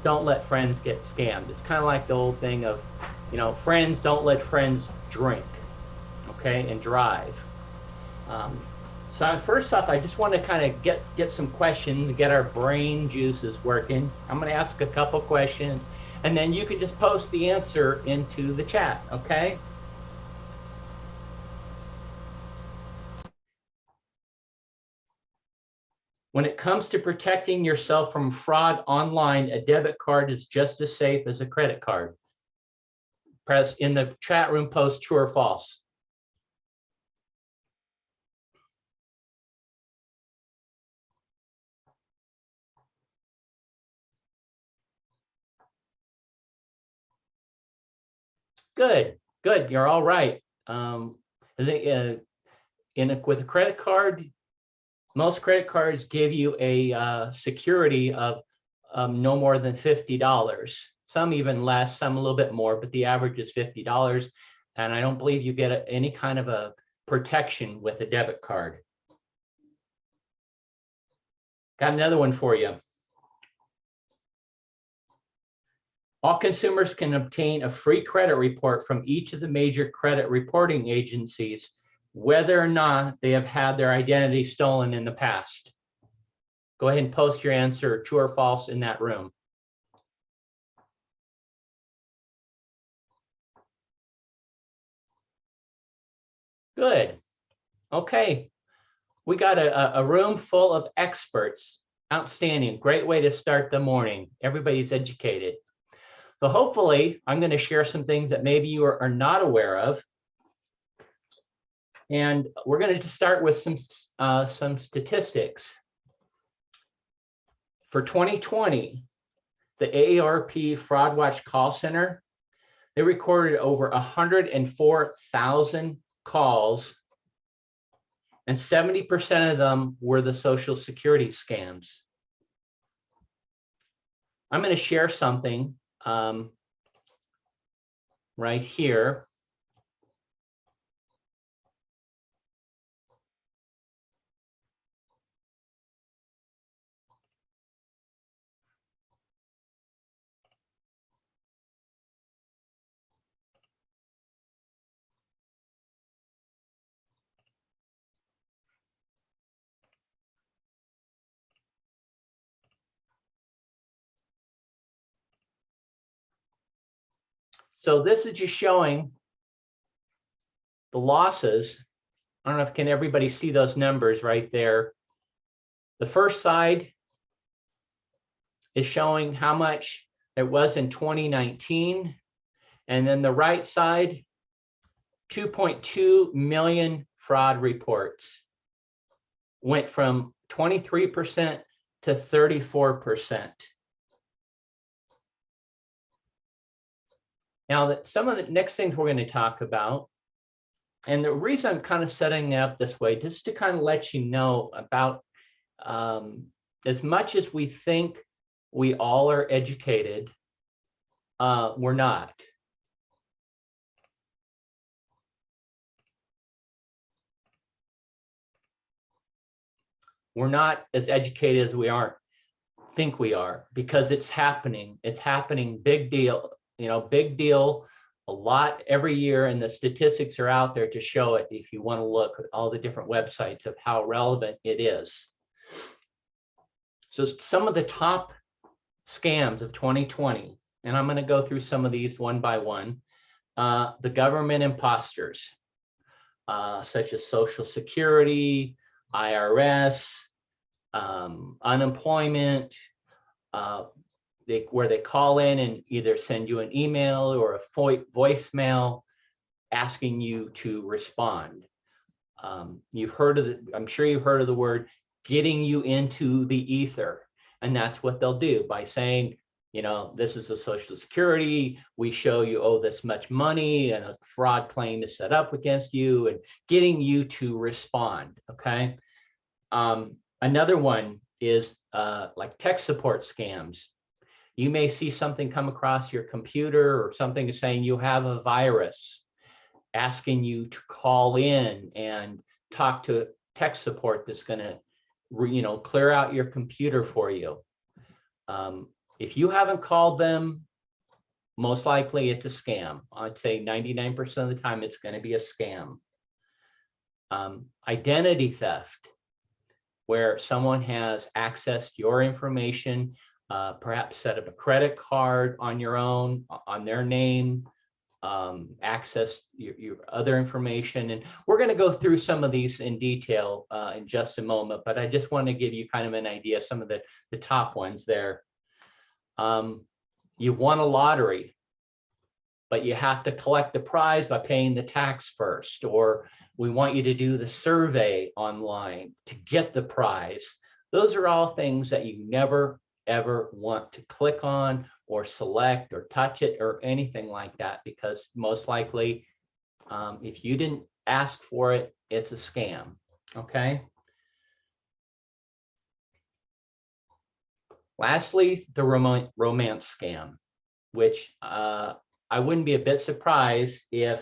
don't let friends get scammed. It's kind of like the old thing of, friends, don't let friends drink, okay, and drive. So first off, I just want to kind of get some questions to get our brain juices working. I'm going to ask a couple questions, and then you can just post the answer into the chat, okay? When it comes to protecting yourself from fraud online, a debit card is just as safe as a credit card. Press in the chat room, post true or false. Good, good. You're all right. With a credit card, most credit cards give you a security of no more than $50. Some even less, some a little bit more, but the average is $50. And I don't believe you get any kind of a protection with a debit card. Got another one for you. All consumers can obtain a free credit report from each of the major credit reporting agencies, whether or not they have had their identity stolen in the past. Go ahead and post your answer, true or false, in that room. Good. Okay. We got a room full of experts. Outstanding. Great way to start the morning. Everybody's educated. So hopefully, I'm going to share some things that maybe you are not aware of. And we're going to start with some statistics. For 2020, the AARP Fraud Watch call center, they recorded over 104,000 calls, and 70% of them were the Social Security scams. I'm going to share something right here. So this is just showing the losses. I don't know if can everybody see those numbers right there. The first side is showing how much it was in 2019. And then the right side, 2.2 million fraud reports. Went from 23% to 34%. Now, some of the next things we're going to talk about, and the reason I'm kind of setting it up this way, just to kind of let you know about, as much as we think we all are educated, we're not. We're not as educated as we think we are, because it's happening. It's happening, big deal, big deal, a lot every year, and the statistics are out there to show it if you want to look at all the different websites of how relevant it is. So some of the top scams of 2020, and I'm going to go through some of these one by one. The government imposters, such as Social Security, IRS, unemployment, where they call in and either send you an email or a voicemail asking you to respond. You've heard of I'm sure you've heard of the word getting you into the ether. And that's what they'll do by saying, this is a Social Security, we show you owe this much money, and a fraud claim is set up against you, and getting you to respond, okay? Another one is like tech support scams. You may see something come across your computer or something saying you have a virus, asking you to call in and talk to tech support that's going to, clear out your computer for you. If you haven't called them, most likely it's a scam. I'd say 99% of the time it's going to be a scam. Identity theft, where someone has accessed your information, perhaps set up a credit card on your own, on their name, access your other information. And we're going to go through some of these in detail in just a moment, but I just want to give you kind of an idea of some of the top ones there. You've won a lottery, but you have to collect the prize by paying the tax first, or we want you to do the survey online to get the prize. Those are all things that you never, ever want to click on or select or touch it or anything like that, because most likely, if you didn't ask for it, it's a scam, okay? Lastly, the romance scam, which I wouldn't be a bit surprised if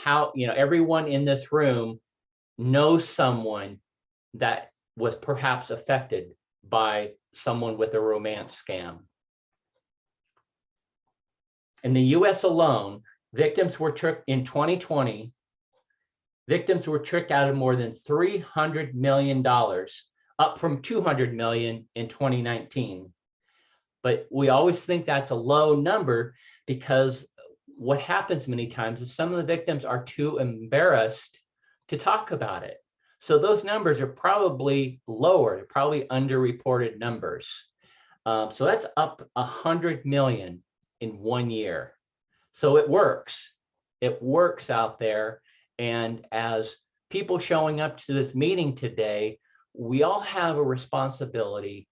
everyone in this room knows someone that was perhaps affected by someone with a romance scam. In the US alone, victims were tricked in 2020. Victims were tricked out of more than $300 million, up from $200 million in 2019. But we always think that's a low number, because what happens many times is some of the victims are too embarrassed to talk about it. So those numbers are probably lower, they're probably underreported numbers. So that's up 100 million in 1 year. So it works. It works out there. And as people showing up to this meeting today, we all have a responsibility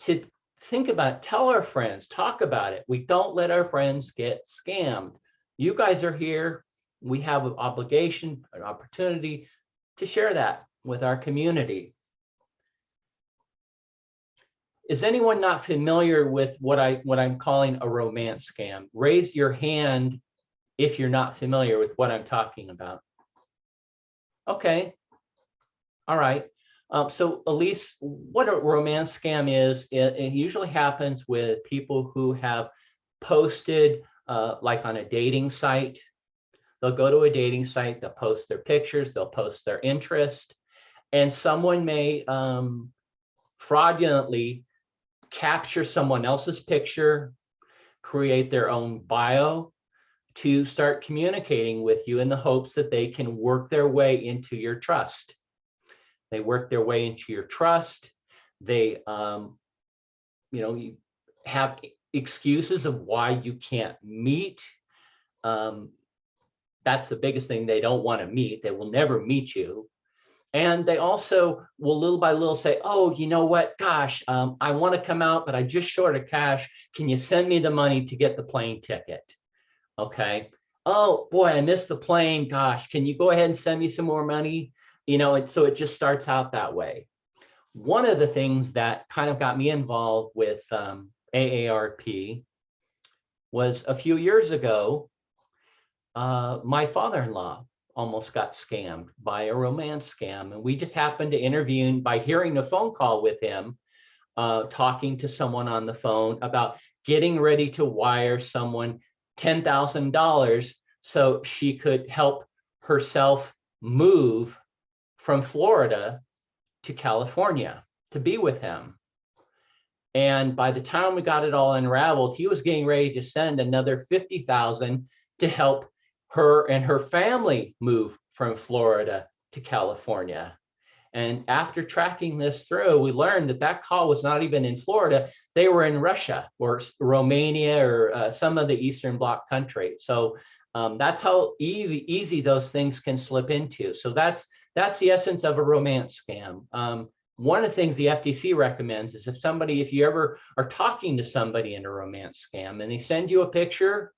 to think about it, tell our friends, talk about it. We don't let our friends get scammed. You guys are here. We have an obligation, an opportunity to share that with our community. Is anyone not familiar with what I'm calling a romance scam? Raise your hand if you're not familiar with what I'm talking about. Okay. All right. So Elise, what a romance scam is, it usually happens with people who have posted like on a dating site. They'll go to a dating site, they'll post their pictures, they'll post their interest, and someone may fraudulently capture someone else's picture, create their own bio to start communicating with you in the hopes that they can work their way into your trust. They work their way into your trust. They, you have excuses of why you can't meet. That's the biggest thing. They don't want to meet. They will never meet you. And they also will little by little say, oh, you know what, gosh, I want to come out, but I just short of cash. Can you send me the money to get the plane ticket? Okay. Oh boy, I missed the plane. Gosh, can you go ahead and send me some more money? And so it just starts out that way. One of the things that kind of got me involved with AARP was a few years ago, my father-in-law almost got scammed by a romance scam. And we just happened to intervene by hearing a phone call with him, talking to someone on the phone about getting ready to wire someone $10,000 so she could help herself move from Florida to California to be with him. And by the time we got it all unraveled, he was getting ready to send another $50,000 to help her and her family move from Florida to California. And after tracking this through, we learned that that call was not even in Florida. They were in Russia or Romania or some of the Eastern Bloc countries. So that's how easy those things can slip into. So that's the essence of a romance scam. One of the things the FTC recommends is if you ever are talking to somebody in a romance scam and they send you a picture,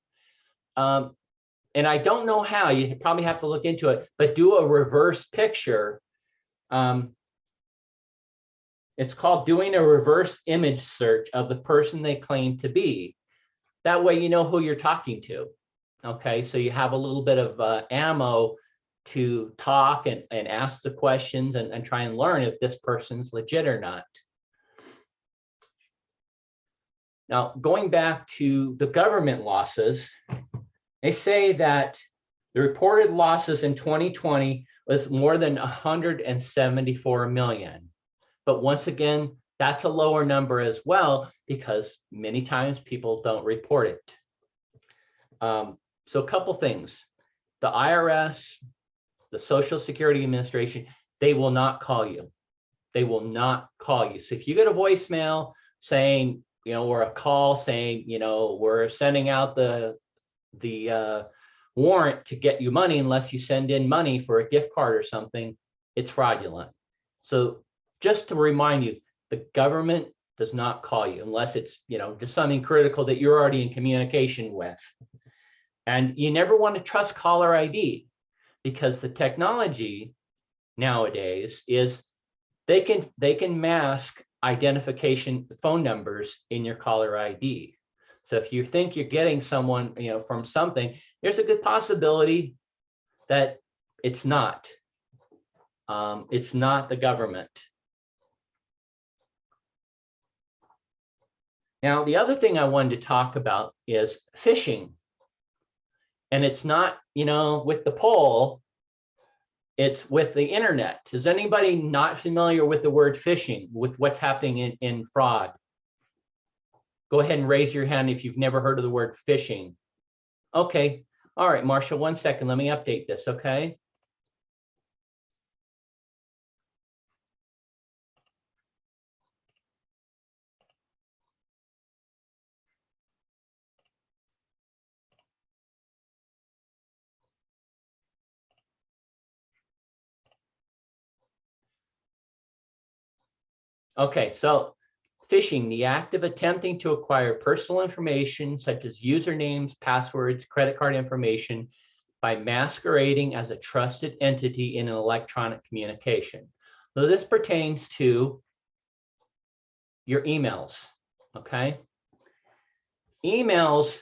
and I don't know how, you probably have to look into it, but do a reverse picture. It's called doing a reverse image search of the person they claim to be. That way you know who you're talking to. Okay, so you have a little bit of ammo to talk and ask the questions and try and learn if this person's legit or not. Now, going back to the government losses, they say that the reported losses in 2020 was more than 174 million. But once again, that's a lower number as well, because many times people don't report it. So a couple things. The IRS, the Social Security Administration, they will not call you. They will not call you. So if you get a voicemail saying, or a call saying, we're sending out the warrant to get you money unless you send in money for a gift card or something, it's fraudulent. So just to remind you, the government does not call you unless it's, just something critical that you're already in communication with. And you never want to trust caller ID, because the technology nowadays is they can mask identification phone numbers in your caller ID. So if you think you're getting someone, from something, there's a good possibility that it's not. It's not the government. Now, the other thing I wanted to talk about is phishing. And it's not, with the poll, it's with the internet. Is anybody not familiar with the word phishing, with what's happening in fraud? Go ahead and raise your hand if you've never heard of the word phishing. Okay. All right, Marshall, 1 second. Let me update this, okay? Okay, so phishing, the act of attempting to acquire personal information such as usernames, passwords, credit card information by masquerading as a trusted entity in an electronic communication. So this pertains to your emails, okay? Emails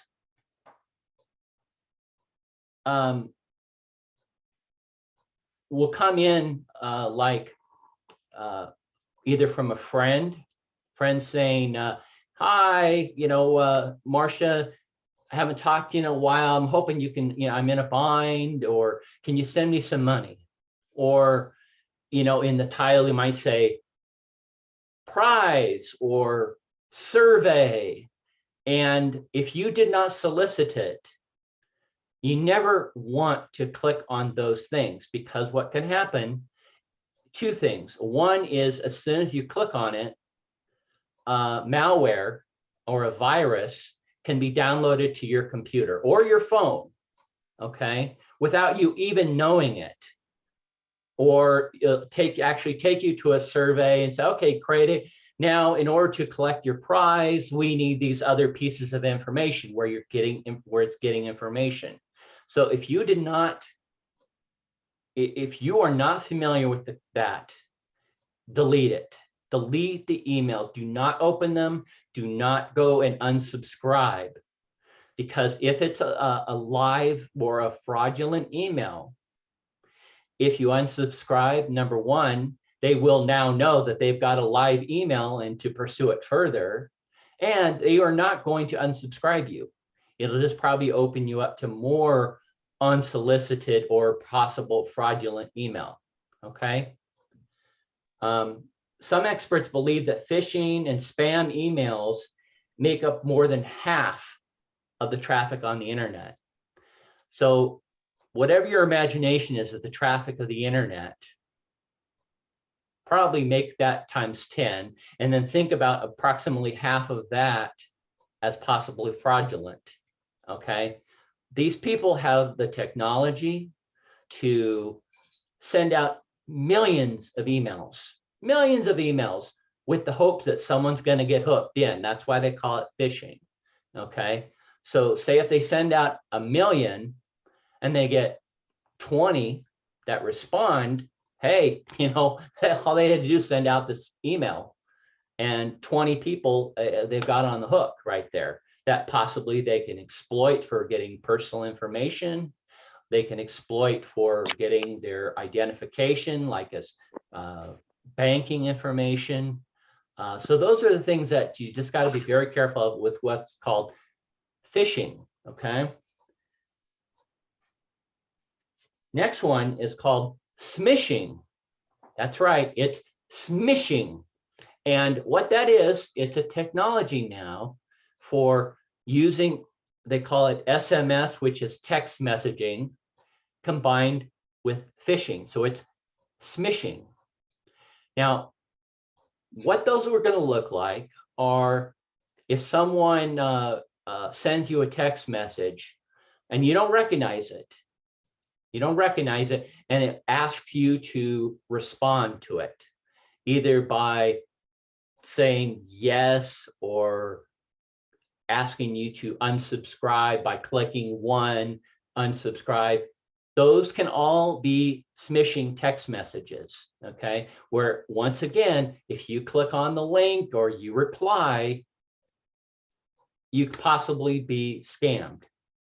will come in either from a friend saying, hi, Marcia, I haven't talked to you in a while. I'm hoping you can, I'm in a bind, or can you send me some money? Or, in the title, you might say prize or survey. And if you did not solicit it, you never want to click on those things, because what can happen, two things. One is, as soon as you click on it, malware or a virus can be downloaded to your computer or your phone, okay, without you even knowing it. Or actually take you to a survey and say, okay, create it. Now, in order to collect your prize, we need these other pieces of information where it's getting information. So if you are not familiar with that, delete it. Delete the emails. Do not open them. Do not go and unsubscribe. Because if it's a live or a fraudulent email, if you unsubscribe, number one, they will now know that they've got a live email and to pursue it further. And they are not going to unsubscribe you. It'll just probably open you up to more unsolicited or possible fraudulent email, okay? Some experts believe that phishing and spam emails make up more than half of the traffic on the internet. So whatever your imagination is of the traffic of the internet, probably make that times 10, and then think about approximately half of that as possibly fraudulent, okay? These people have the technology to send out millions of emails with the hopes that someone's going to get hooked in. That's why they call it phishing, okay? So say if they send out 1 million and they get 20 that respond, hey, all they had to do is send out this email, and 20 people they've got on the hook right there that possibly they can exploit for getting personal information. They can exploit for getting their identification, like as banking information. So those are the things that you just got to be very careful of with what's called phishing, okay? Next one is called smishing. That's right, it's smishing. And what that is, it's a technology now for using, they call it SMS, which is text messaging, combined with phishing. So it's smishing. Now, what those are going to look like are if someone sends you a text message and you don't recognize it, and it asks you to respond to it, either by saying yes or asking you to unsubscribe by clicking one, unsubscribe. Those can all be smishing text messages, okay? Where once again, if you click on the link or you reply, you could possibly be scammed,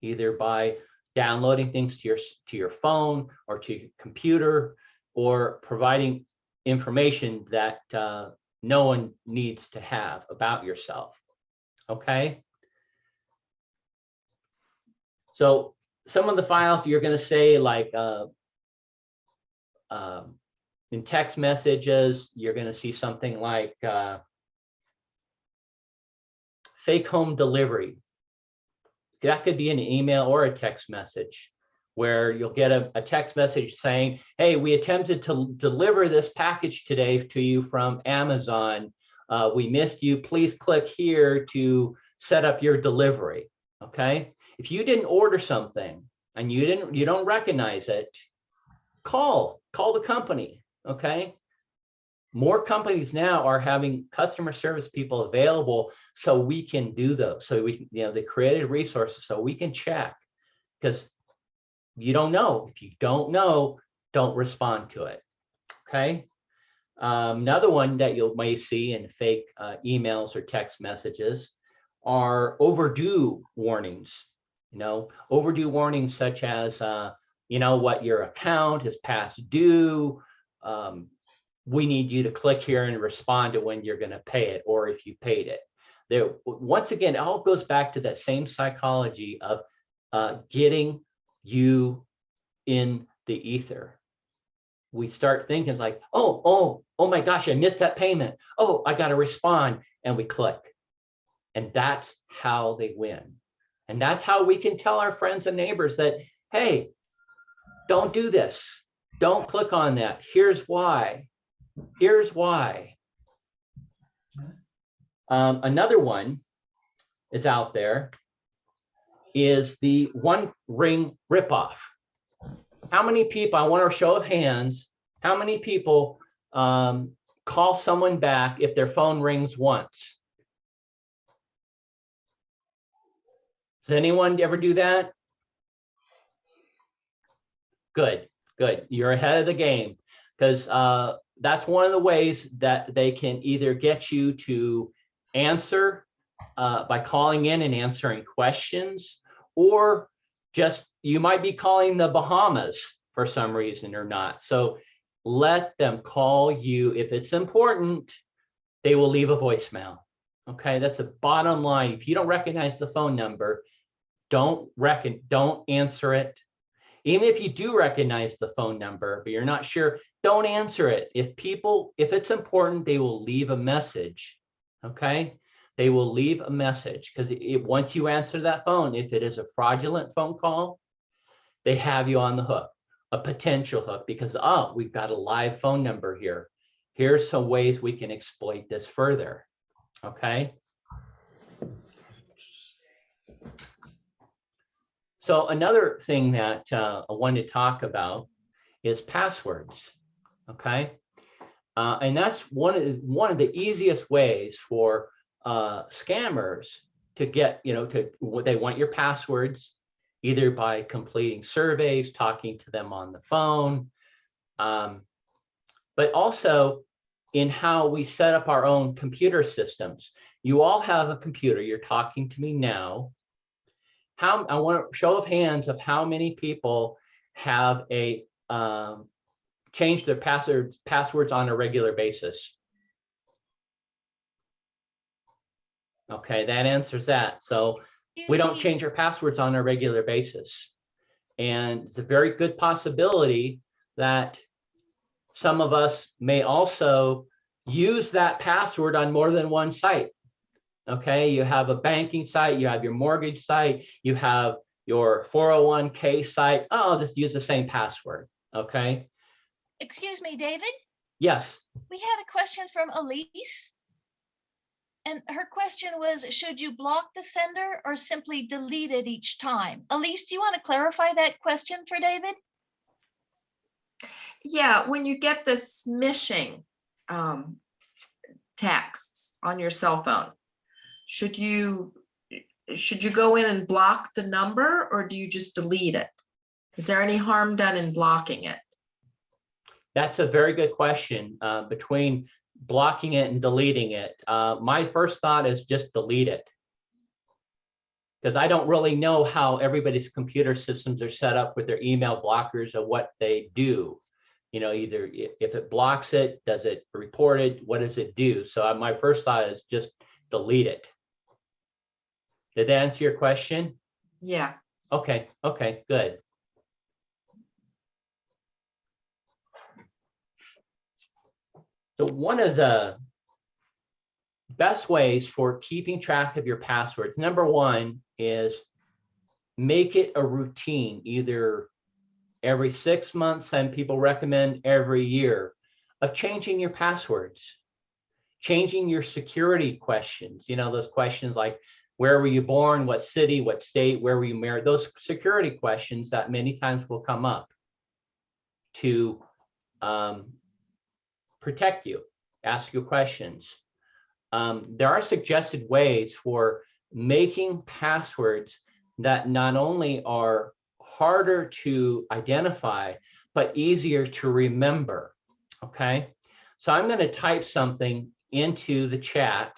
either by downloading things to your phone or to your computer, or providing information that no one needs to have about yourself, okay? So some of the files you're going to say, like in text messages, you're going to see something like fake home delivery. That could be an email or a text message, where you'll get a text message saying, hey, we attempted to deliver this package today to you from Amazon. We missed you. Please click here to set up your delivery. Okay. If you didn't order something and you don't recognize it, call the company. Okay. More companies now are having customer service people available, so we can do those. So we, they created resources so we can check, because you don't know. If you don't know, don't respond to it. Okay. Another one that you may see in fake emails or text messages are overdue warnings. Overdue warnings such as, what, your account is past due. We need you to click here and respond to when you're going to pay it, or if you paid it. There, once again, it all goes back to that same psychology of getting you in the ether. We start thinking like, oh my gosh, I missed that payment. Oh, I got to respond, and we click. And that's how they win. And that's how we can tell our friends and neighbors that, hey, don't do this. Don't click on that. Here's why. Here's why. Another one is out there is the one ring ripoff. How many people, I want a show of hands, how many people call someone back if their phone rings once? Does anyone ever do that? Good. You're ahead of the game, because that's one of the ways that they can either get you to answer by calling in and answering questions, or just you might be calling the Bahamas for some reason or not. So let them call you. If it's important, they will leave a voicemail. Okay, that's a bottom line. If you don't recognize the phone number, don't answer it. Even if you do recognize the phone number, but you're not sure, don't answer it. If it's important, they will leave a message. Okay, they will leave a message, because once you answer that phone, if it is a fraudulent phone call, they have you on the hook, a potential hook, because we've got a live phone number here. Here's some ways we can exploit this further. Okay. So another thing that I wanted to talk about is passwords. Okay. And that's one of the easiest ways for scammers to get, they want your passwords, either by completing surveys, talking to them on the phone, but also in how we set up our own computer systems. You all have a computer. You're talking to me now. I want a show of hands of how many people have change their passwords on a regular basis. Okay, that answers that. So we don't change our passwords on a regular basis. And it's a very good possibility that some of us may also use that password on more than one site. Okay, you have a banking site, you have your mortgage site, you have your 401k site. Oh, I'll just use the same password. Okay. Excuse me, David? Yes. We had a question from Elise. And her question was, should you block the sender or simply delete it each time? Elise, do you want to clarify that question for David? Yeah, when you get the smishing texts on your cell phone, should you go in and block the number, or do you just delete it? Is there any harm done in blocking it? That's a very good question. Between blocking it and deleting it, my first thought is just delete it, because I don't really know how everybody's computer systems are set up with their email blockers or what they do. You know, either if it blocks it, does it report it? What does it do? So my first thought is just delete it. Did that answer your question? Yeah. Okay, good. So one of the best ways for keeping track of your passwords, number one, is make it a routine, either every 6 months, some people recommend every year, of changing your passwords, changing your security questions. You know, those questions like, where were you born, what city, what state, where were you married? Those security questions that many times will come up to protect you, ask you questions. There are suggested ways for making passwords that not only are harder to identify, but easier to remember. Okay, so I'm going to type something into the chat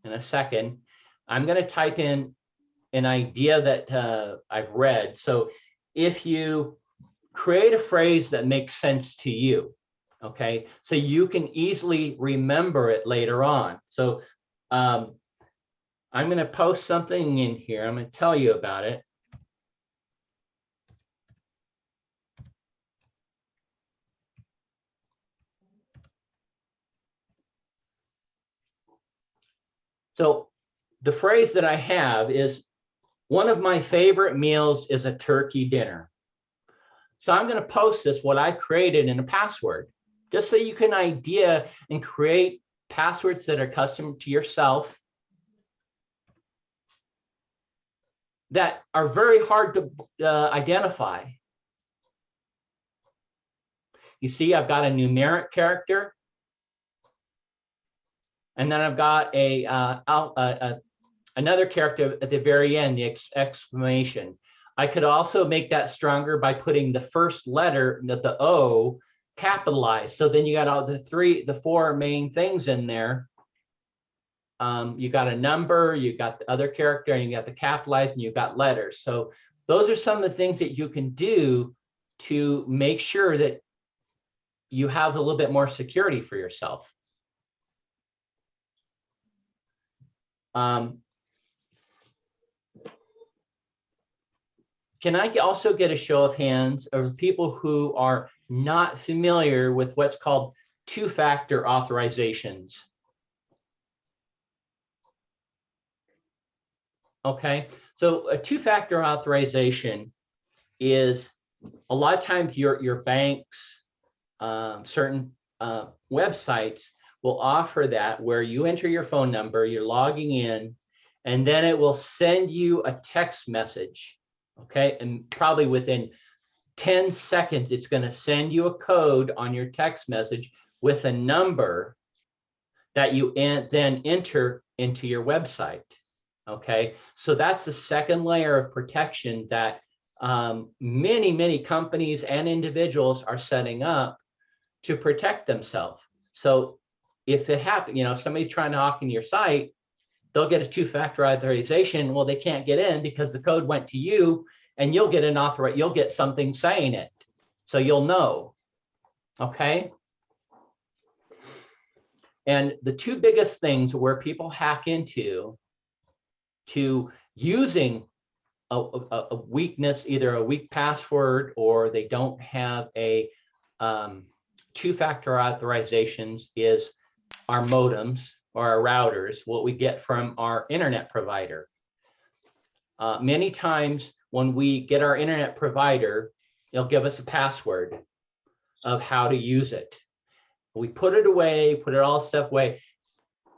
in a second. I'm going to type in an idea that I've read. So if you create a phrase that makes sense to you, okay, so you can easily remember it later on. So I'm going to post something in here. I'm going to tell you about it. So the phrase that I have is, one of my favorite meals is a turkey dinner. So I'm going to post this, what I created in a password, just so you can idea and create passwords that are custom to yourself, that are very hard to identify. You see, I've got a numeric character, and then I've got another character at the very end, the exclamation. I could also make that stronger by putting the first letter, the O, capitalized. So then you got all the four main things in there. You got a number, you got the other character, and you got the capitalized, and you got letters. So those are some of the things that you can do to make sure that you have a little bit more security for yourself. Can I also get a show of hands of people who are not familiar with what's called two-factor authorizations? Okay, so a two-factor authorization is, a lot of times your banks, certain websites will offer that, where you enter your phone number, you're logging in, and then it will send you a text message. Okay, and probably within 10 seconds, it's going to send you a code on your text message with a number that you then enter into your website. Okay, so that's the second layer of protection that many companies and individuals are setting up to protect themselves. So if it happens, you know, if somebody's trying to hack into your site, they'll get a two-factor authorization. Well, they can't get in because the code went to you, and you'll get you'll get something saying it, so you'll know. Okay. And the two biggest things where people hack into to using a weakness, either a weak password or they don't have a two-factor authorizations, is our modems or our routers, what we get from our internet provider. Many times when we get our internet provider, they'll give us a password of how to use it. We put it away, put it all stuff away,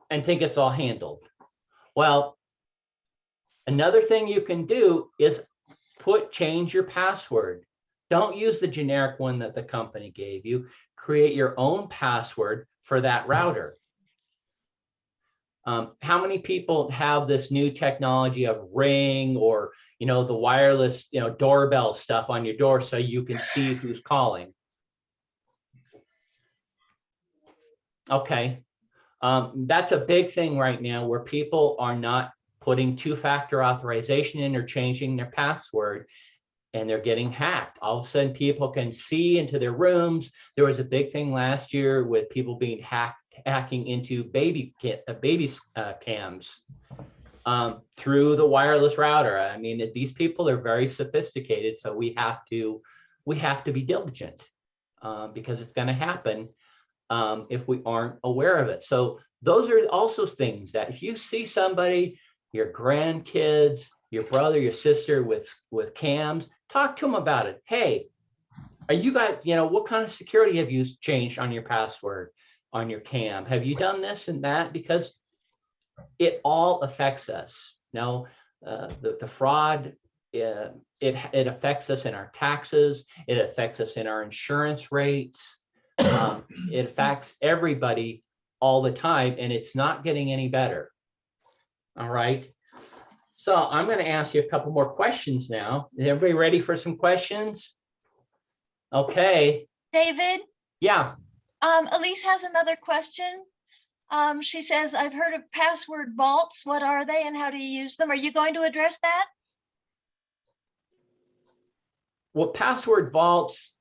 and think it's all handled. Well, another thing you can do is change your password. Don't use the generic one that the company gave you. Create your own password for that router. How many people have this new technology of Ring or, you know, the wireless, you know, doorbell stuff on your door so you can see who's calling? Okay. That's a big thing right now where people are not putting two-factor authorization in or changing their password, and they're getting hacked. All of a sudden, people can see into their rooms. There was a big thing last year with people being hacking into baby cams through the wireless router. I mean, these people are very sophisticated, so we have to be diligent because it's going to happen if we aren't aware of it. So those are also things that if you see somebody, your grandkids, your brother, your sister with cams, talk to them about it. Hey, are you guys, you know, what kind of security have you changed on your password, on your cam? Have you done this and that? Because it all affects us. Now, the fraud, it affects us in our taxes. It affects us in our insurance rates. It affects everybody all the time, and it's not getting any better. All right. So I'm going to ask you a couple more questions now. Is everybody ready for some questions? Okay. David, Yeah. Elise has another question. She says, I've heard of password vaults. What are they and how do you use them? Are you going to address that? Well, password vaults,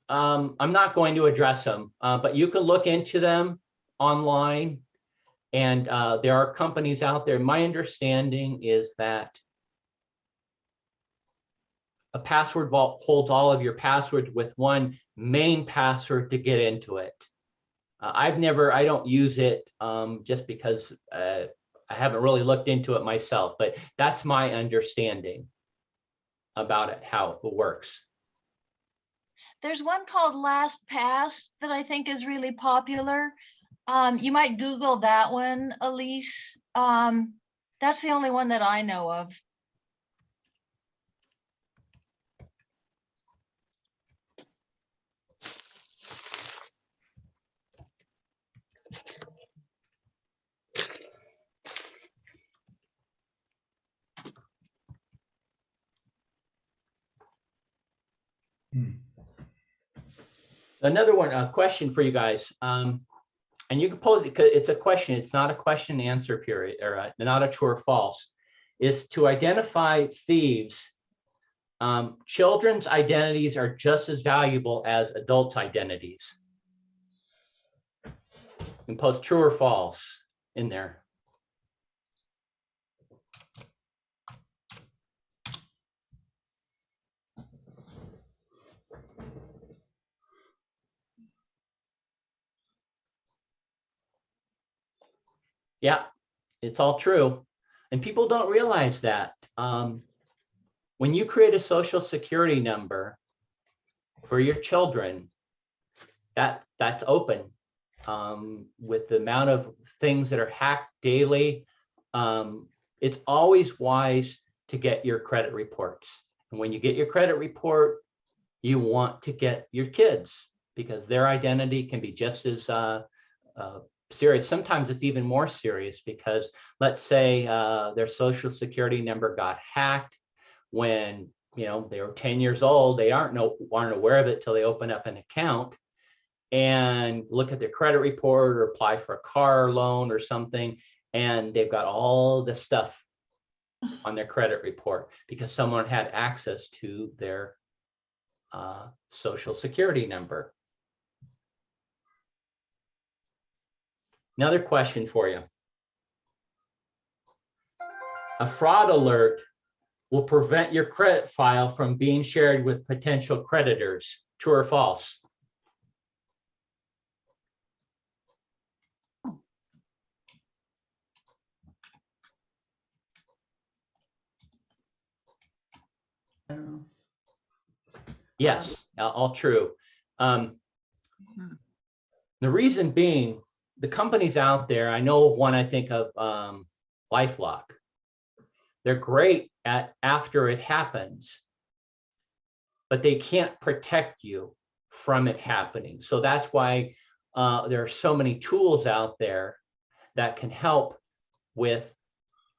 I'm not going to address them, but you can look into them online. And there are companies out there. My understanding is that a password vault holds all of your passwords with one main password to get into it. I don't use it just because I haven't really looked into it myself, but that's my understanding about it, how it works. There's one called LastPass that I think is really popular. You might Google that one, Elise. That's the only one that I know of. Another one, a question for you guys. And you can pose it because it's a question. It's not a question and answer period, or not a true or false. Is to identify thieves. Children's identities are just as valuable as adults' identities. You can post true or false in there. Yeah, it's all true. And people don't realize that. When you create a social security number for your children, that's open. With the amount of things that are hacked daily, it's always wise to get your credit reports. And when you get your credit report, you want to get your kids because their identity can be just as serious. Sometimes it's even more serious because let's say their social security number got hacked when they were 10 years old. They aren't aware of it till they open up an account and look at their credit report or apply for a car loan or something, and they've got all this stuff on their credit report because someone had access to their social security number. Another question for you. A fraud alert will prevent your credit file from being shared with potential creditors. True or false? Yes, all true. The reason being, the companies out there, I know one, I think of LifeLock. They're great at after it happens, but they can't protect you from it happening. So that's why there are so many tools out there that can help with,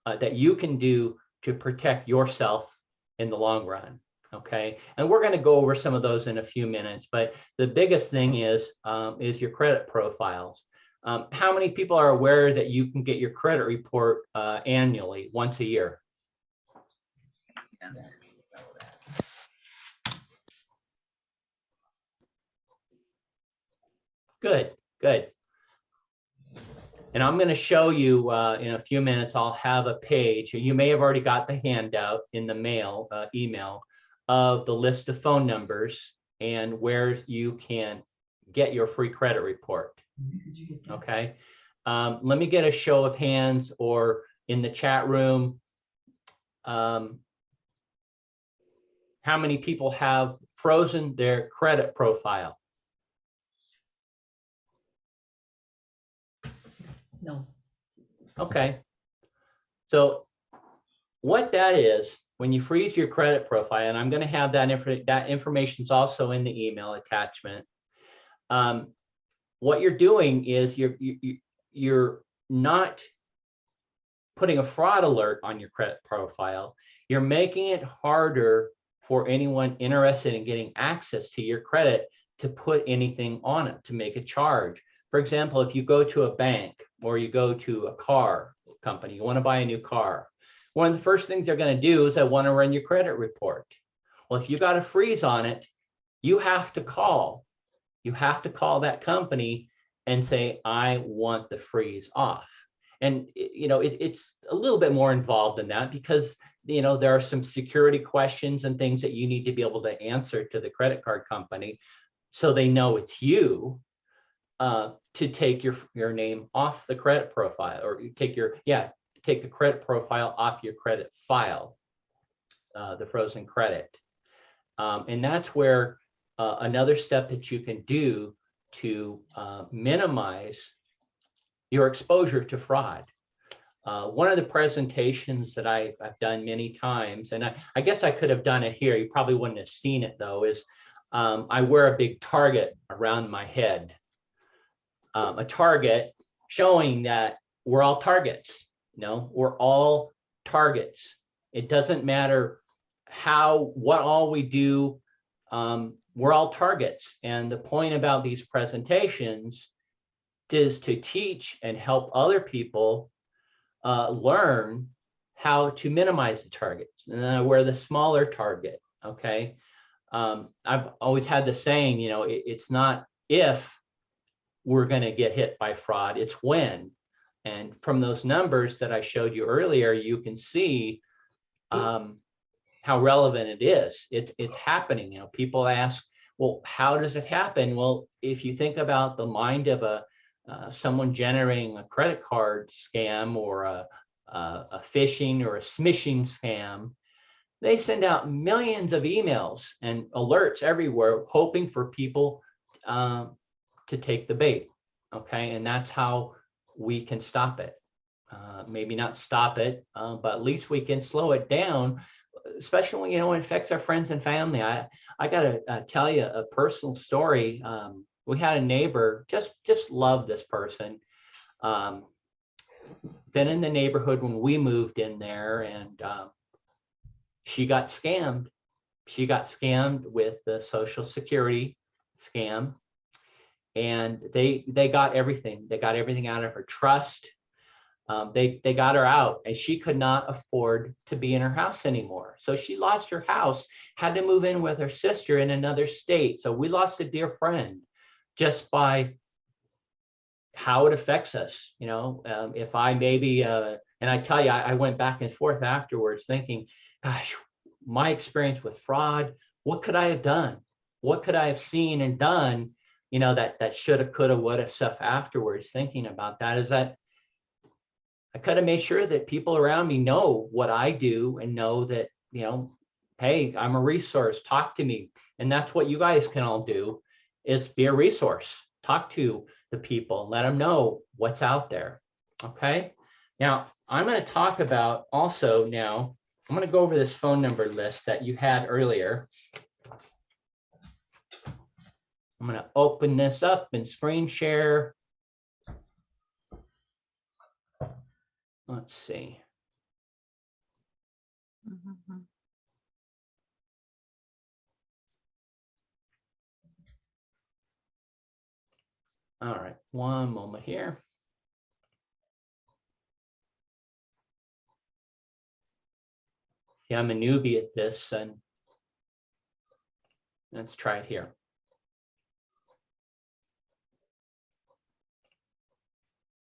that you can do to protect yourself in the long run. Okay, and we're going to go over some of those in a few minutes, but the biggest thing is your credit profiles. How many people are aware that you can get your credit report annually, once a year? Good, good. And I'm going to show you in a few minutes, I'll have a page, and you may have already got the handout in the mail, email, of the list of phone numbers and where you can get your free credit report. Okay. Let me get a show of hands, or in the chat room, how many people have frozen their credit profile? No. Okay. So what that is, when you freeze your credit profile, and I'm going to have that information is also in the email attachment. What you're doing is you're not putting a fraud alert on your credit profile. You're making it harder for anyone interested in getting access to your credit to put anything on it, to make a charge. For example, if you go to a bank or you go to a car company, you want to buy a new car, one of the first things they're going to do is they want to run your credit report. Well, if you got a freeze on it, you have to call that company and say, I want the freeze off. And it's a little bit more involved than that, because there are some security questions and things that you need to be able to answer to the credit card company so they know it's you, to take your name off the credit profile, or take the credit profile off your credit file, the frozen credit. And that's where another step that you can do to minimize your exposure to fraud. One of the presentations that I've done many times, and I guess I could have done it here, you probably wouldn't have seen it though, is I wear a big target around my head. A target showing that we're all targets. We're all targets. It doesn't matter what all we do, we're all targets. And the point about these presentations is to teach and help other people learn how to minimize the targets. And then I wear the smaller target. Okay. I've always had the saying, it's not if we're going to get hit by fraud, it's when. And from those numbers that I showed you earlier, you can see how relevant it is. It's happening. People ask, well, how does it happen? Well, if you think about the mind of someone generating a credit card scam, or a phishing or a smishing scam, they send out millions of emails and alerts everywhere, hoping for people to take the bait. Okay, and that's how we can stop it. Maybe not stop it, but at least we can slow it down, especially when it affects our friends and family. I gotta tell you a personal story. We had a neighbor, just loved this person. Been in the neighborhood when we moved in there, and she got scammed. She got scammed with the Social Security scam. And they got everything. They got everything out of her trust. They got her out, and she could not afford to be in her house anymore. So she lost her house, had to move in with her sister in another state. So we lost a dear friend just by how it affects us. If I maybe And I tell you, I went back and forth afterwards thinking, gosh, my experience with fraud, what could I have done? What could I have seen and done, that shoulda, coulda, woulda stuff afterwards, thinking about that, is that I could have made sure that people around me know what I do and know that, hey, I'm a resource, talk to me. And that's what you guys can all do, is be a resource. Talk to the people, let them know what's out there. Okay. Now I'm going to talk about also now, I'm going to go over this phone number list that you had earlier. I'm going to open this up and screen share. Let's see. All right, one moment here. See, I'm a newbie at this, and let's try it here.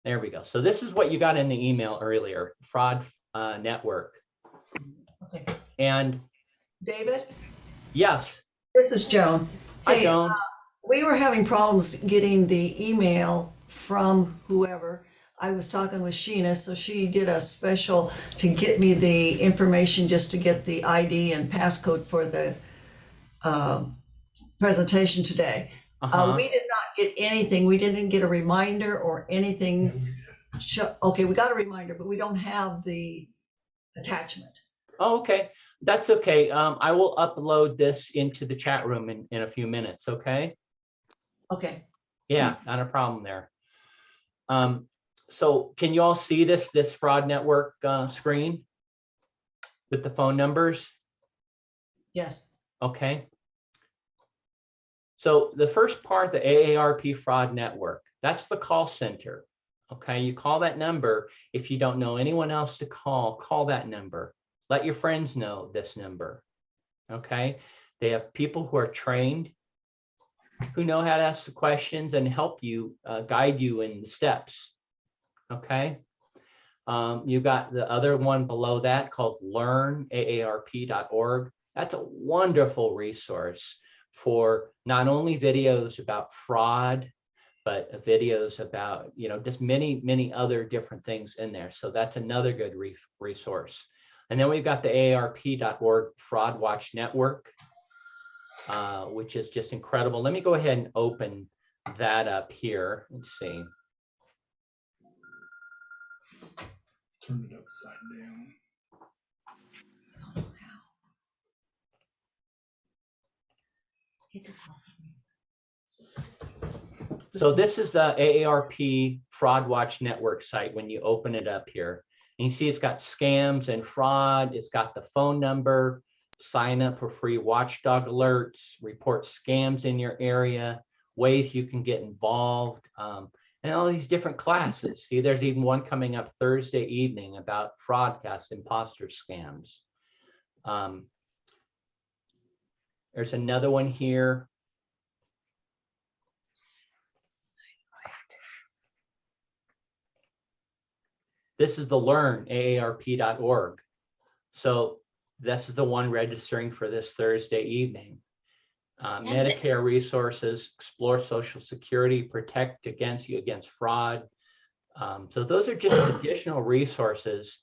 There we go. So this is what you got in the email earlier, fraud network. Okay. And David, yes, this is Joan. hi, Hey, Joan. we were having problems getting the email from whoever. I was talking with Sheena, so she did a special to get me the information just to get the ID and passcode for the presentation today. We did not get anything. We didn't get a reminder or anything. Okay, we got a reminder, but we don't have the attachment. Oh, okay. That's okay. I will upload this into the chat room in a few minutes, okay? Okay. Yeah, not a problem there. So can you all see this fraud network screen with the phone numbers? Yes. Okay. So the first part, the AARP fraud network, that's the call center. Okay, you call that number. If you don't know anyone else to call that number. Let your friends know this number. Okay, they have people who are trained, who know how to ask the questions and help you, guide you in the steps. Okay, you got the other one below that called learnaarp.org. That's a wonderful resource for not only videos about fraud, but videos about, just many other different things in there. So that's another good resource. And then we've got the AARP.org Fraud Watch Network, which is just incredible. Let me go ahead and open that up here. Let's see. Turn it upside down. So this is the AARP Fraud Watch Network site when you open it up here. And you see it's got scams and fraud. It's got the phone number, sign up for free watchdog alerts, report scams in your area, ways you can get involved, and all these different classes. See, there's even one coming up Thursday evening about fraudcast imposter scams. There's another one here. This is the learn, AARP.org. So this is the one registering for this Thursday evening. Medicare resources, explore Social Security, protect against fraud. So those are just additional resources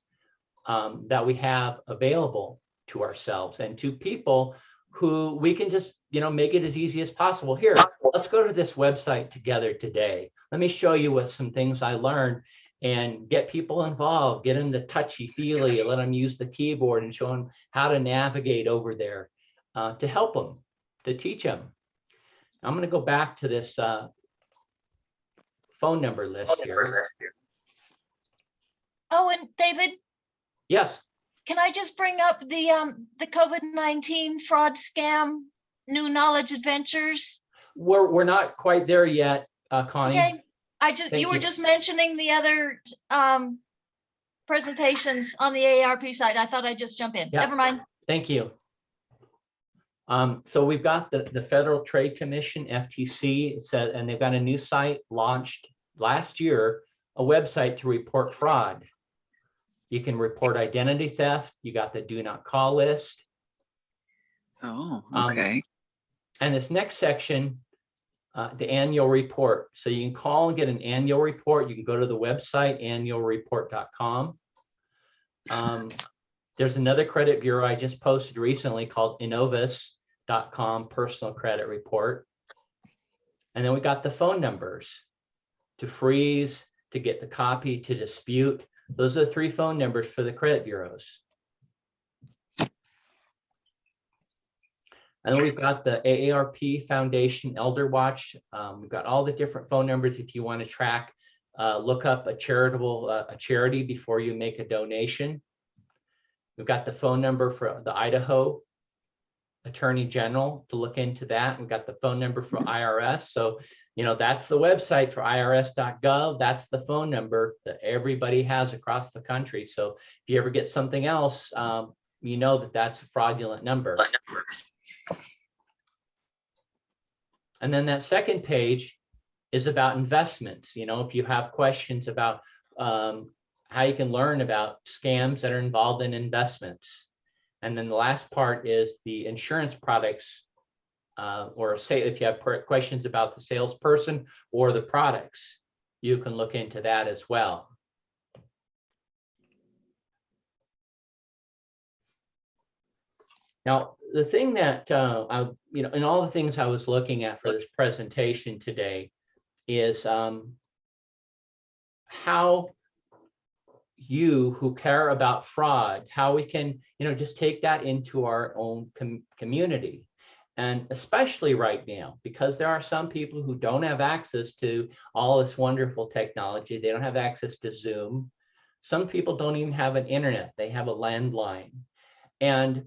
that we have available to ourselves and to people who we can just, make it as easy as possible. Here, let's go to this website together today. Let me show you what some things I learned and get people involved, get them the touchy-feely, let them use the keyboard and show them how to navigate over there to help them, to teach them. I'm going to go back to this phone number list here. Oh, and David, Yes. can I just bring up the COVID-19 fraud scam, new knowledge adventures? We're not quite there yet, Connie. Okay, Thank you were you. just mentioning the other presentations on the AARP side. I thought I'd just jump in. Yeah. Never mind. Thank you. So we've got the Federal Trade Commission, FTC, it said, and they've got a new site launched last year, a website to report fraud. You can report identity theft. You got the do not call list. Oh, Um, okay. And this next section, the annual report. So you can call and get an annual report. You can go to the website, annualreport.com. There's another credit bureau I just posted recently called Innovis.com personal credit report. And then we got the phone numbers to freeze, to get the copy, to dispute. Those are the 3 phone numbers for the credit bureaus. And then we've got the AARP Foundation Elder Watch. We've got all the different phone numbers if you want to track, look up a charity before you make a donation. We've got the phone number for the Idaho Attorney General to look into that. We've got the phone number for IRS. So, you know, that's the website for irs.gov. That's the phone number that everybody has across the country. So if you ever get something else, you know that that's a fraudulent number. And then that second page is about investments. You know, if you have questions about how you can learn about scams that are involved in investments. And then the last part is the insurance products, or say if you have questions about the salesperson or the products, you can look into that as well. Now, the thing that, in all the things I was looking at for this presentation today is how you who care about fraud, how we can, just take that into our own community. And especially right now, because there are some people who don't have access to all this wonderful technology. They don't have access to Zoom. Some people don't even have an internet. They have a landline. And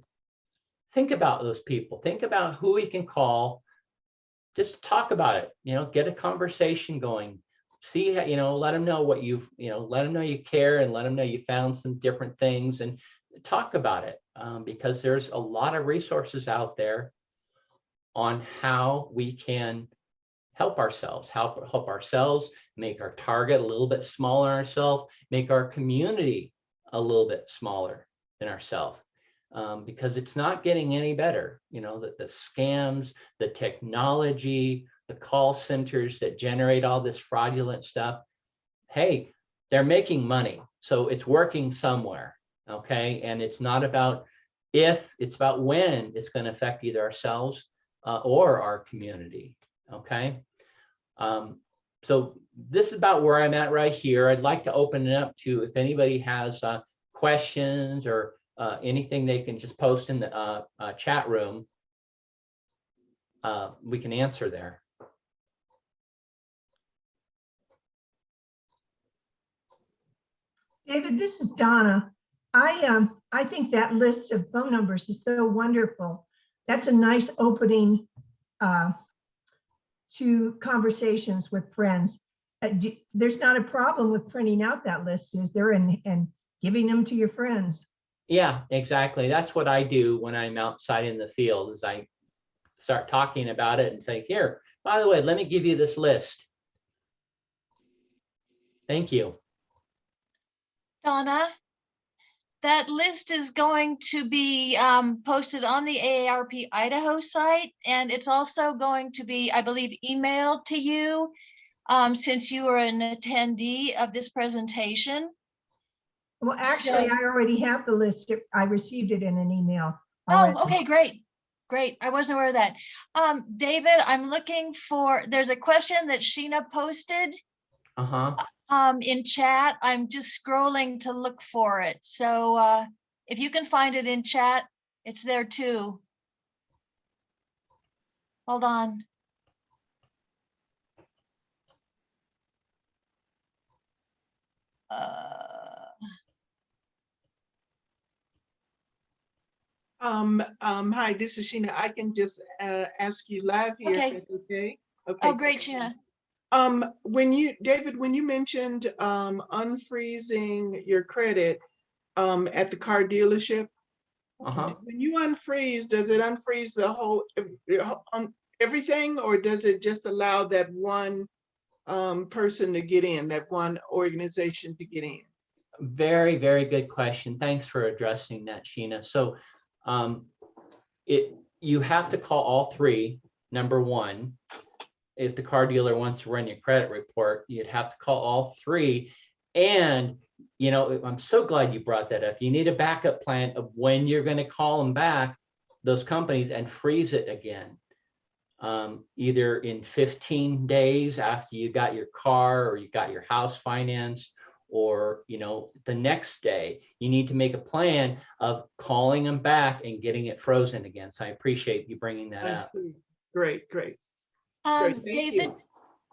think about those people. Think about who we can call. Just talk about it, get a conversation going. See, let them know what you've, let them know you care, and let them know you found some different things, and talk about it, because there's a lot of resources out there on how we can help ourselves, make our target a little bit smaller ourselves, make our community a little bit smaller than ourselves, because it's not getting any better. The scams, the technology, the call centers that generate all this fraudulent stuff, hey, they're making money, so it's working somewhere, okay? And it's not about if, it's about when it's going to affect either ourselves or our community, okay? So this is about where I'm at right here. I'd like to open it up to if anybody has questions or anything they can just post in the chat room. We can answer there. David, this is Donna. I think that list of phone numbers is so wonderful. That's a nice opening to conversations with friends. There's not a problem with printing out that list, is there, and giving them to your friends? Yeah, exactly. That's what I do when I'm outside in the field, is I start talking about it and say, here, by the way, let me give you this list. Thank you. Donna, that list is going to be posted on the AARP Idaho site, and it's also going to be, I believe, emailed to you since you are an attendee of this presentation. Well, actually, So, I already have the list. I received it in an email. oh, already. okay, great. Great. I wasn't aware of that. David, I'm looking for, there's a question that Sheena posted in chat. I'm just scrolling to look for it. So if you can find it in chat, it's there too. Hold on. Hi, this is Sheena. I can just ask you live here. Okay. If that's okay. Oh, great, Sheena. David, when you mentioned unfreezing your credit at the car dealership, when you unfreeze, does it unfreeze the whole everything, or does it just allow that one person to get in, that one organization to get in? Very, very good question. Thanks for addressing that, Sheena. So you have to call all three. Number one, if the car dealer wants to run your credit report, you'd have to call all three. And, I'm so glad you brought that up. You need a backup plan of when you're going to call them back, those companies, and freeze it again. Either in 15 days after you got your car or you got your house financed, or the next day. You need to make a plan of calling them back and getting it frozen again. So I appreciate you bringing that I up. see. Great, great. Great, thank David, you.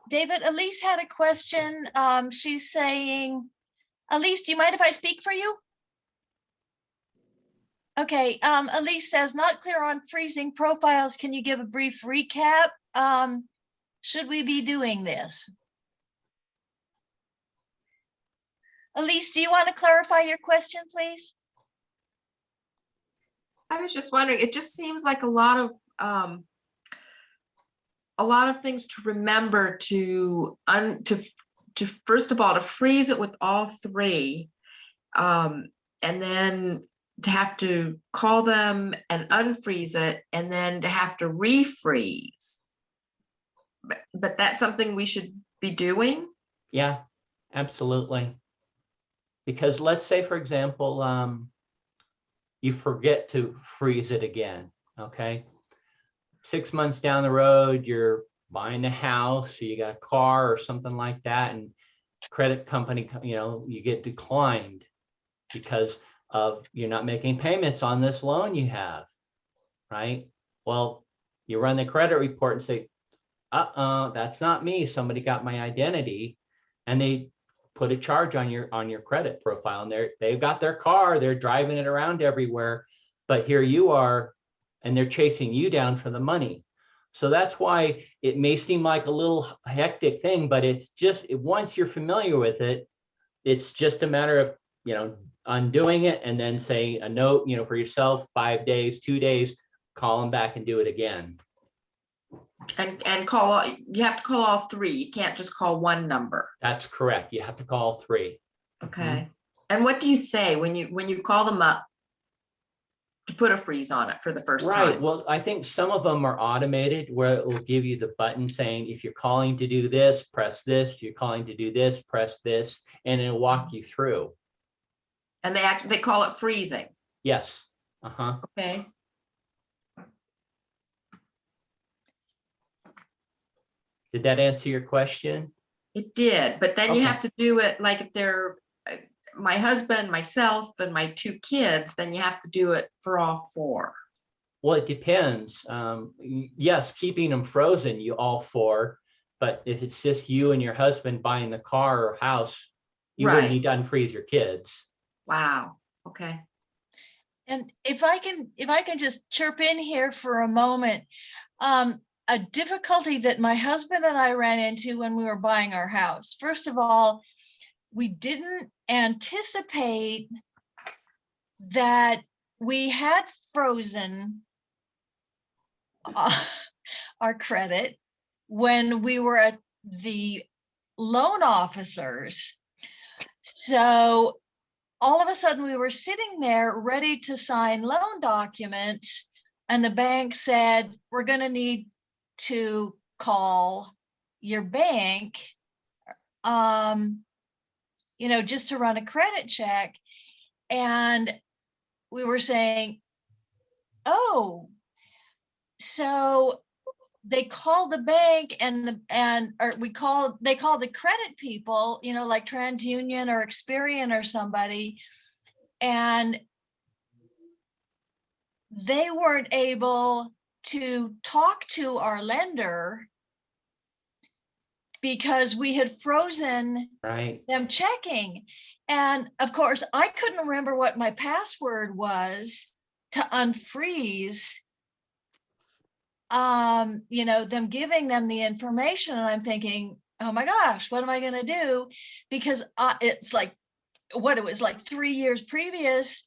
David, Elise had a question. She's saying, Elise, do you mind if I speak for you? Okay, Elise says, not clear on freezing profiles. Can you give a brief recap? Should we be doing this? Elise, do you want to clarify your question, please? I was just wondering, it just seems like a lot of things to remember to first of all, to freeze it with all three. And then to have to call them and unfreeze it, and then to have to refreeze. But that's something we should be doing? Yeah, absolutely. Because let's say, for example, you forget to freeze it again, okay? 6 months down the road, you're buying a house, or you got a car or something like that, and credit company, you get declined because of you're not making payments on this loan you have, right? Well, you run the credit report and say, that's not me. Somebody got my identity, and they put a charge on your credit profile, and they've got their car, they're driving it around everywhere, but here you are, and they're chasing you down for the money. So that's why it may seem like a little hectic thing, but it's just, once you're familiar with it, it's just a matter of, undoing it and then saying a note, for yourself, 5 days, 2 days, call them back and do it again. And you have to call all three. You can't just call one number. That's correct. You have to call three. Okay. And what do you say when you call them up to put a freeze on it for the first Right. time? Well, I think some of them are automated, where it will give you the button saying, if you're calling to do this, press this. If you're calling to do this, press this, and it'll walk you through. And they call it freezing. Yes. Okay. Did that answer your question? It did, but then you Okay. have to do it like if they're my husband, myself, and my 2 kids, then you have to do it for all 4. Well, it depends. Yes, keeping them frozen, you all 4, but if it's just you and your husband buying the car or house, you wouldn't Right. need to unfreeze your kids. Wow. Okay. And if I can just chirp in here for a moment, a difficulty that my husband and I ran into when we were buying our house. First of all, we didn't anticipate that we had frozen our credit when we were at the loan officers. So all of a sudden we were sitting there ready to sign loan documents, and the bank said, we're going to need to call your bank, just to run a credit check. And we were saying, oh, so they called the bank they called the credit people, like TransUnion or Experian or somebody, and they weren't able to talk to our lender because we had frozen them checking. And of course, I couldn't remember what my password was to unfreeze them giving them the information. And I'm thinking, oh my gosh, what am I going to do? Because it's like, it was like 3 years previous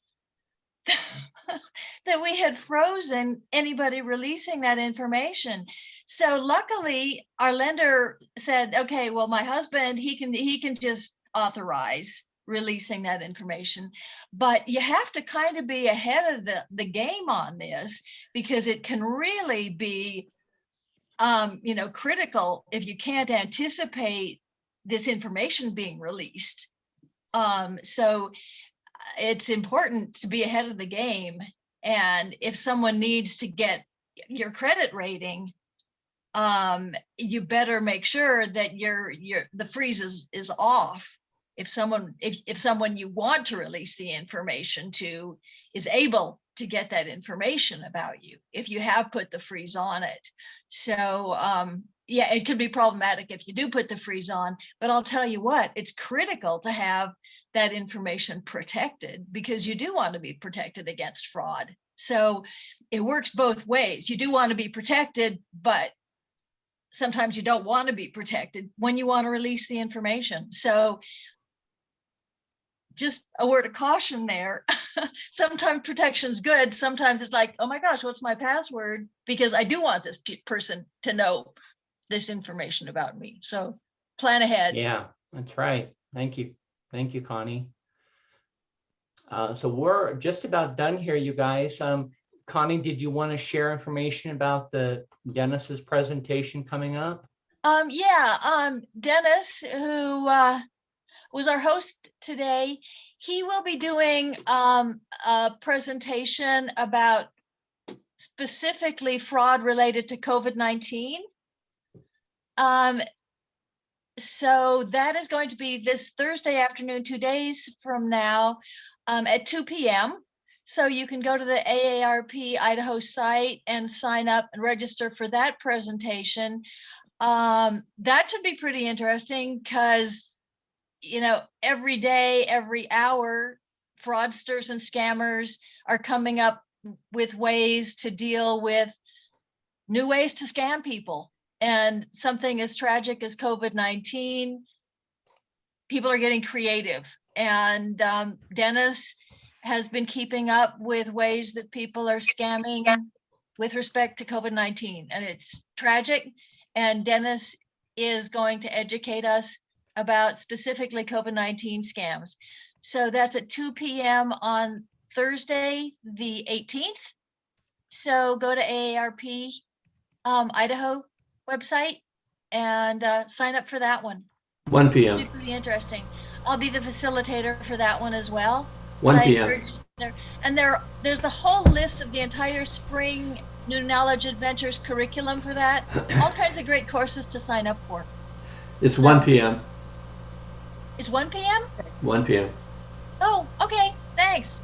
that we had frozen anybody releasing that information. So luckily our lender said, okay, well, my husband, he can just authorize releasing that information. But you have to kind of be ahead of the game on this, because it can really be critical if you can't anticipate this information being released. So it's important to be ahead of the game. And if someone needs to get your credit rating, you better make sure that the freeze is off. If someone you want to release the information to is able to get that information about you, if you have put the freeze on it. So yeah, it can be problematic if you do put the freeze on, but I'll tell you what, it's critical to have that information protected, because you do want to be protected against fraud. So it works both ways. You do want to be protected, but sometimes you don't want to be protected when you want to release the information. So just a word of caution there. Sometimes protection's good. Sometimes it's like, oh my gosh, what's my password? Because I do want this person to know this information about me. So plan ahead. Yeah, that's right. Thank you. Thank you, Connie. So we're just about done here, you guys. Connie, did you want to share information about the Dennis's presentation coming up? Dennis, who was our host today, he will be doing a presentation about specifically fraud related to COVID-19. So that is going to be this Thursday afternoon, 2 days from now, at 2 p.m. So you can go to the AARP Idaho site and sign up and register for that presentation. That should be pretty interesting, because, every day, every hour, fraudsters and scammers are coming up with ways to deal with new ways to scam people. And something as tragic as COVID-19, people are getting creative. And Dennis has been keeping up with ways that people are scamming with respect to COVID-19. And it's tragic. And Dennis is going to educate us about specifically COVID-19 scams. So that's at 2 p.m. on Thursday, the 18th. So go to AARP Idaho website and sign up for that one. 1 It'll p.m. be pretty interesting. I'll be the facilitator for that one as well. 1 I p.m. encourage you there. There's the whole list of the entire spring New Knowledge Adventures curriculum for that. All kinds of great courses to sign up for. It's 1 p.m. It's 1 p.m. 1 p.m. Oh, okay. Thanks.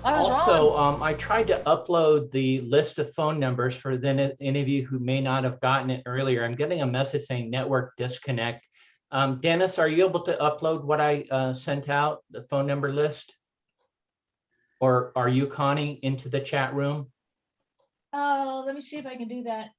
I was wrong. Also, I tried to upload the list of phone numbers for any of you who may not have gotten it earlier. I'm getting a message saying network disconnect. Dennis, are you able to upload what I sent out, the phone number list? Or are you, Connie, into the chat room? Let me see if I can do that.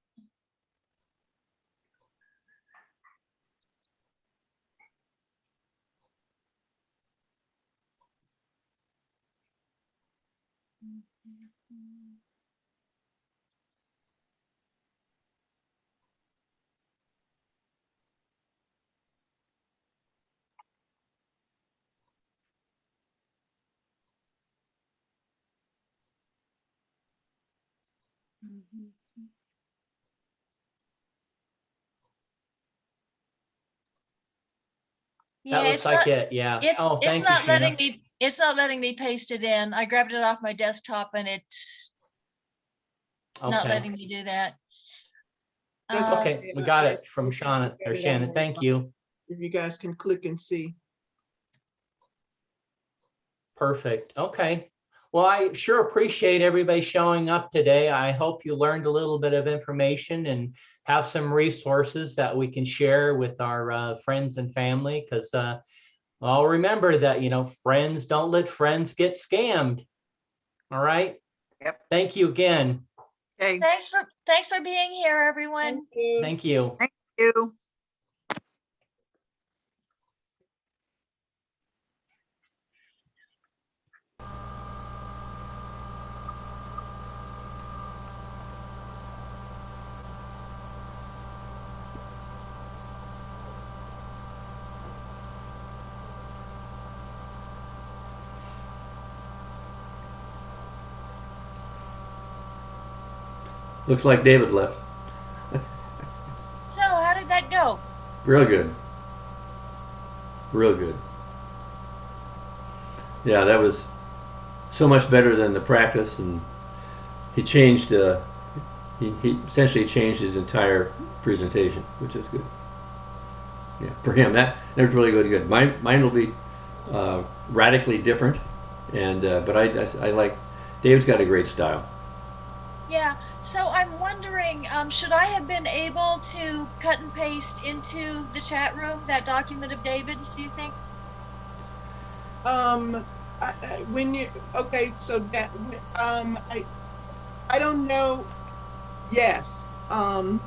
That looks like it, yeah. Oh, thank you, Sheena. It's not letting me paste it in. I grabbed it off my desktop and it's not letting me do that. That's Okay, we got it from Shauna or Shannon. Thank you. If you guys can click and see. Perfect. Okay. Well, I sure appreciate everybody showing up today. I hope you learned a little bit of information and have some resources that we can share with our friends and family, because well, remember that, friends don't let friends get scammed. All right. Yep. Thank you again. Okay. Thanks for being here, everyone. Thank you. Thank you. Looks like David left. So how did that go? Real good. Real good. Yeah, that was so much better than the practice, and he changed, he essentially changed his entire presentation, which is good. Yeah, for him, that was really good. Mine will be radically different, and but I like, David's got a great style. Yeah, so I'm wondering, should I have been able to cut and paste into the chat room that document of David's, do you think? When you, okay, so that, I don't know. Yes. I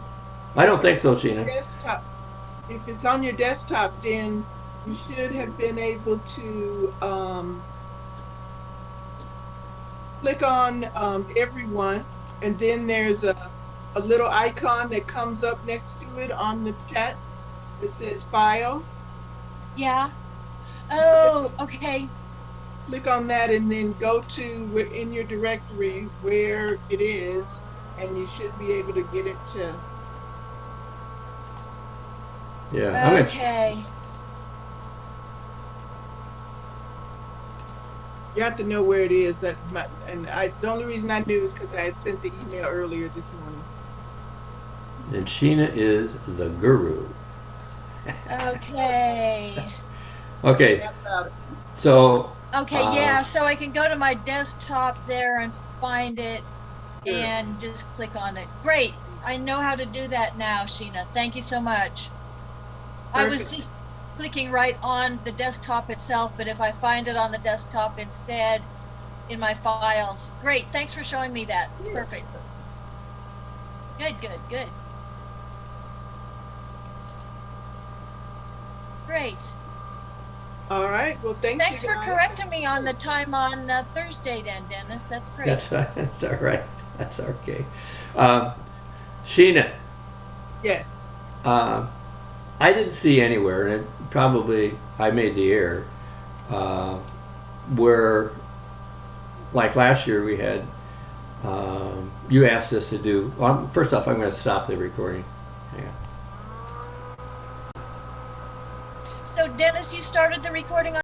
don't think so, Sheena. Desktop. If it's on your desktop, then you should have been able to click on everyone, and then there's a little icon that comes up next to it on the chat that says file. Yeah. Oh, okay. Click on that and then go to in your directory where it is, and you should be able to get it to. Yeah. I'm Okay. You have to know where it is. The only reason I knew is because I had sent the email earlier this morning. And Sheena is the guru. Okay. Okay, That's about it. so Okay, yeah, so I can go to my desktop there and find it Sure. and just click on it. Great. I know how to do that now, Sheena. Thank you so much. I was Perfect. just clicking right on the desktop itself, but if I find it on the desktop instead in my files, great. Thanks for showing me that. Yeah. Perfect. Good, good, good. Great. All right. Well, thanks Thanks you for guys. correcting me on the time on Thursday then, Dennis. That's great. that's all right. That's okay. Sheena, Yes. I didn't see anywhere, and it probably I made the error, where, like last year we had, you asked us to do, well, first off, I'm going to stop the recording. Hang on. So Dennis, you started the recording on